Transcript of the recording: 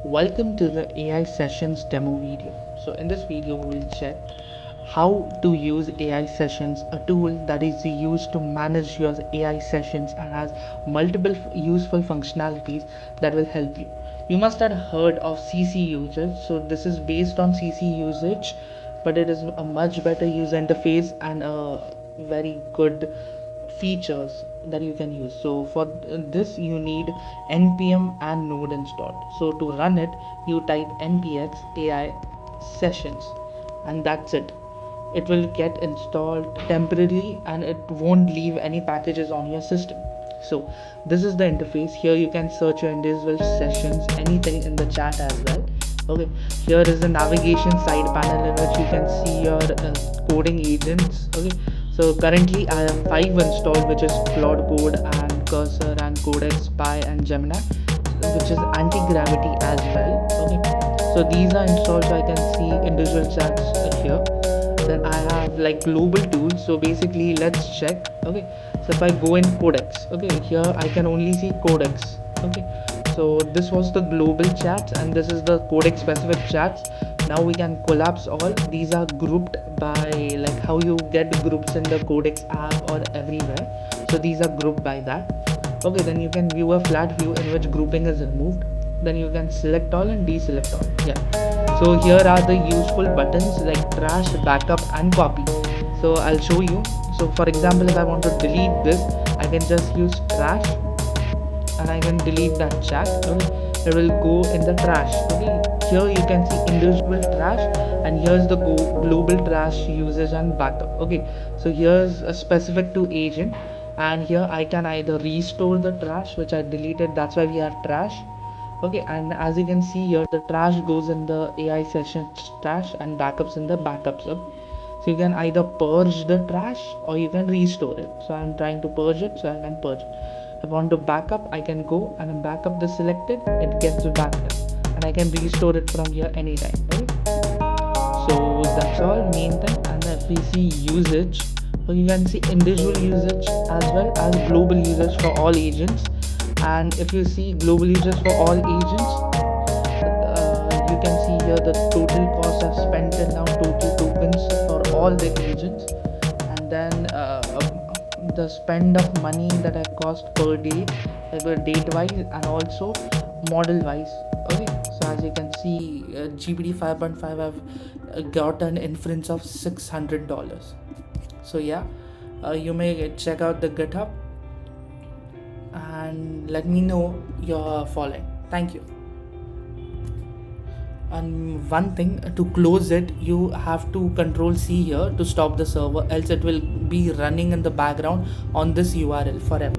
Welcome to the AI sessions demo video. So in this video we will check how to use AI sessions, a tool that is used to manage your AI sessions and has multiple useful functionalities that will help you. You must have heard of CC usage. So this is based on CC usage, but it is a much better user interface and a very good features that you can use. So for this you need npm and node installed. So to run it, you type npx ai sessions, and that's it. It will get installed temporarily and it won't leave any packages on your system. So this is the interface. Here you can search your individual sessions, anything in the chat as well. Okay, here is the navigation side panel in which you can see your coding agents. Okay, so currently I have 5 installed, which is Claude Code and Cursor and Codex, Pi and Gemini, which is anti-gravity as well. Okay, so these are installed, so I can see individual chats here. Then I have like global tools. So basically let's check. Okay, so if I go in Codex, okay, here I can only see Codex. Okay, so this was the global chats and this is the Codex specific chats. Now we can collapse all. These are grouped by like how you get groups in the Codex app or everywhere. So these are grouped by that. Okay, then you can view a flat view in which grouping is removed. Then you can select all and deselect all. Yeah, so here are the useful buttons like trash, backup and copy. So I'll show you. So for example, if I want to delete this, I can just use trash and I can delete that chat. Okay, it will go in the trash. Okay, here you can see individual trash and here's the global trash usage and backup. Okay, so here's a specific to agent, and here I can either restore the trash which I deleted, that's why we have trash. Okay, and as you can see here, the trash goes in the AI session trash and backups in the backups. Okay, so you can either purge the trash or you can restore it. So I'm trying to purge it, so I can purge it. If I want to backup, I can go and backup the selected, it gets backed up and I can restore it from here anytime. Okay, so that's all main thing. And if we see usage, so you can see individual usage as well as global usage for all agents. And if you see global usage for all agents, you can see here the total cost I've spent till now, total tokens for all the agents, and then the spend of money that I cost per day, date wise and also model wise. Okay, so as you can see, GPT 5.5 I've got an inference of $600. So yeah, you may check out the GitHub and let me know you're following. Thank you. And one thing, to close it, you have to control C here to stop the server, else it will be running in the background on this URL forever.